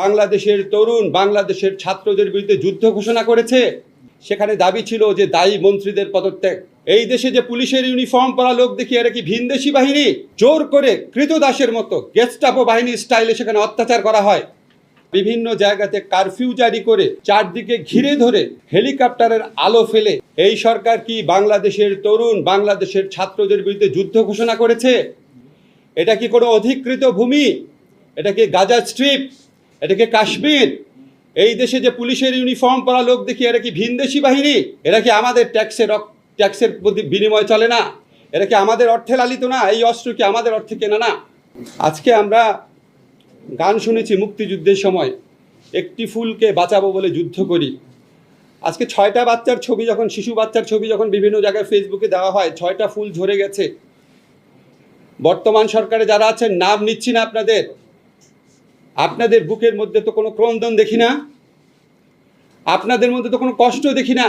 বাংলাদেশের তরুণ বাংলাদেশের ছাত্রদের বিরুদ্ধে যুদ্ধ ঘোষণা করেছে। সেখানে দাবি ছিল যে দায়ী মন্ত্রীদের পদত্যাগ। এই দেশে যে পুলিশের ইউনিফর্ম পরা লোক দেখি এরা কি ভিনদেশি বাহিনী, জোর করে কৃতদাসের মতো গেস্টাপো বাহিনীর স্টাইলে সেখানে অত্যাচার করা হয়। বিভিন্ন জায়গাতে কারফিউ জারি করে চারদিকে ঘিরে ধরে হেলিকপ্টারের আলো ফেলে এই সরকার কি বাংলাদেশের তরুণ বাংলাদেশের ছাত্রদের বিরুদ্ধে যুদ্ধ ঘোষণা করেছে? এটা কি কোনো অধিকৃত ভূমি? এটা কি গাজা স্ট্রিপ? এটা কি কাশ্মীর? এই দেশে যে পুলিশের ইউনিফর্ম পরা লোক দেখি এরা কি ভিনদেশি বাহিনী? এরা কি আমাদের ট্যাক্সের বিনিময় চলে না? এরা কি আমাদের অর্থে লালিত না? এই অস্ত্র কি আমাদের অর্থে কেনা না? আজকে আমরা গান শুনেছি মুক্তিযুদ্ধের সময়, একটি ফুলকে বাঁচাবো বলে যুদ্ধ করি। আজকে 6টা বাচ্চার ছবি যখন, শিশু বাচ্চার ছবি যখন বিভিন্ন জায়গায় ফেসবুকে দেওয়া হয়, 6টা ফুল ঝরে গেছে। বর্তমান সরকারে যারা আছেন, নাম নিচ্ছি না আপনাদের বুকের মধ্যে তো কোনো ক্রন্দন দেখি না, আপনাদের মধ্যে তো কোনো কষ্ট দেখি না।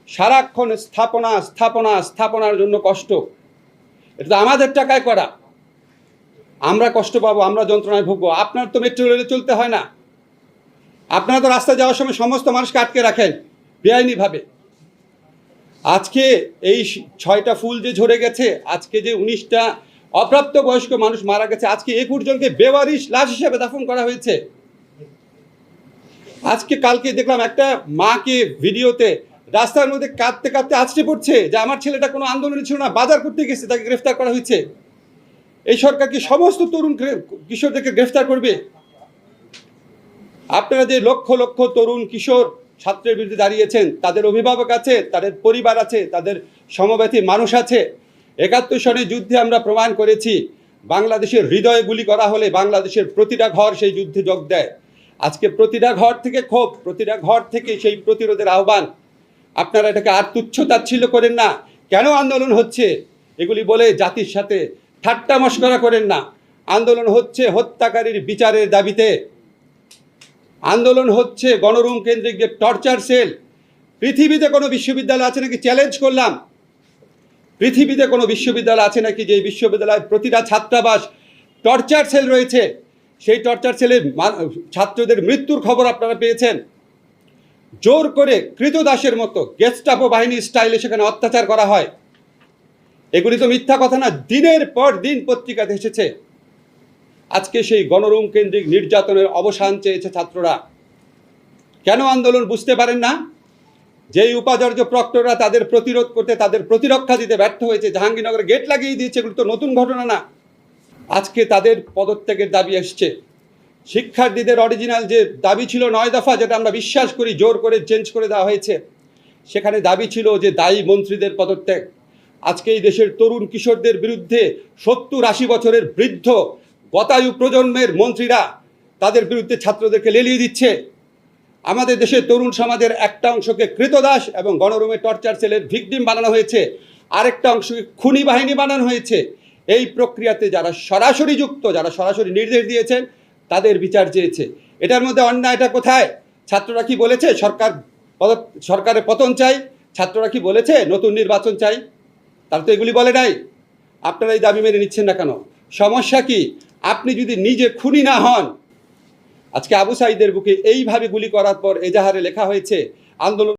সারাক্ষণ স্থাপনা স্থাপনা স্থাপনার জন্য কষ্ট। এটা তো আমাদের টাকায় করা। আমরা কষ্ট পাবো, আমরা যন্ত্রণায় ভুগবো। আপনার তো মেট্রো রেলে চলতে হয় না, আপনারা তো রাস্তায় যাওয়ার সময় সমস্ত মানুষকে আটকে রাখেন বেআইনিভাবে। আজকে এই 6টা ফুল যে ঝরে গেছে, আজকে যে 19টা অপ্রাপ্তবয়স্ক মানুষ মারা গেছে, আজকে 21 জনকে বেওয়ারিশ লাশ হিসেবে দাফন করা হয়েছে। আজকে কালকে দেখলাম একটা মাকে ভিডিওতে রাস্তার মধ্যে কাঁদতে কাঁদতে আছড়ে পড়ছে যে আমার ছেলেটা কোনো আন্দোলনে ছিল না, বাজার করতে গেছে, তাকে গ্রেফতার করা হয়েছে। এই সরকার কি সমস্ত তরুণ কিশোরদেরকে গ্রেফতার করবে? আপনারা যে লক্ষ লক্ষ তরুণ কিশোর ছাত্রের বিরুদ্ধে দাঁড়িয়েছেন, তাদের অভিভাবক আছে, তাদের পরিবার আছে, তাদের সমব্যথী মানুষ আছে। 71 সনের যুদ্ধে আমরা প্রমাণ করেছি বাংলাদেশের হৃদয়ে গুলি করা হলে বাংলাদেশের প্রতিটা ঘর সেই যুদ্ধে যোগ দেয়। আজকে প্রতিটা ঘর থেকে ক্ষোভ, প্রতিটা ঘর থেকে সেই প্রতিরোধের আহ্বান। আপনারা এটাকে আর তুচ্ছ-তাচ্ছিল্য করেন না। কেন আন্দোলন হচ্ছে এগুলি বলে জাতির সাথে ঠাট্টা মশকরা করেন না। আন্দোলন হচ্ছে হত্যাকারীর বিচারের দাবিতে, আন্দোলন হচ্ছে গণরুম কেন্দ্রিক যে টর্চার সেল। পৃথিবীতে কোনো বিশ্ববিদ্যালয় আছে নাকি, চ্যালেঞ্জ করলাম, পৃথিবীতে কোনো বিশ্ববিদ্যালয় আছে নাকি যে বিশ্ববিদ্যালয়ের প্রতিটা ছাত্রাবাস টর্চার সেল রয়েছে? সেই টর্চার সেলে ছাত্রদের মৃত্যুর খবর আপনারা পেয়েছেন। জোর করে কৃতদাসের মতো গেস্টাপো বাহিনীর স্টাইলে সেখানে অত্যাচার করা হয়। এগুলি তো মিথ্যা কথা না, দিনের পর দিন পত্রিকাতে এসেছে। আজকে সেই গণরুম কেন্দ্রিক নির্যাতনের অবসান চেয়েছে ছাত্ররা। কেন আন্দোলন বুঝতে পারেন না? যেই উপাচার্য প্রক্টররা তাদের প্রতিরোধ করতে, তাদের প্রতিরক্ষা দিতে ব্যর্থ হয়েছে, জাহাঙ্গীরনগরে গেট লাগিয়ে দিয়েছে, এগুলো তো নতুন ঘটনা না। আজকে তাদের পদত্যাগের দাবি এসছে। শিক্ষার্থীদের অরিজিনাল যে দাবি ছিল 9 দফা, যেটা আমরা বিশ্বাস করি জোর করে চেঞ্জ করে দেওয়া হয়েছে, সেখানে দাবি ছিল যে দায়ী মন্ত্রীদের পদত্যাগ। আজকে এই দেশের তরুণ কিশোরদের বিরুদ্ধে 70-80 বছরের বৃদ্ধ গতায়ু প্রজন্মের মন্ত্রীরা তাদের বিরুদ্ধে ছাত্রদেরকে লেলিয়ে দিচ্ছে। আমাদের দেশের তরুণ সমাজের একটা অংশকে কৃতদাস এবং গণরুমে টর্চার সেলের ভিকটিম বানানো হয়েছে, আরেকটা অংশকে খুনি বাহিনী বানানো হয়েছে। এই প্রক্রিয়াতে যারা সরাসরি যুক্ত, যারা সরাসরি নির্দেশ দিয়েছেন, তাদের বিচার চেয়েছে। এটার মধ্যে অন্যায়টা কোথায়? ছাত্ররা কি বলেছে সরকারের পতন চাই? ছাত্ররা কি বলেছে নতুন নির্বাচন চাই? তারা তো এগুলি বলে নাই। আপনারা এই দাবি মেনে নিচ্ছেন না কেন? সমস্যা কি? আপনি যদি নিজে খুনি না হন। আজকে আবু সাঈদের বুকে এইভাবে গুলি করার পর এজাহারে লেখা হয়েছে আন্দোলন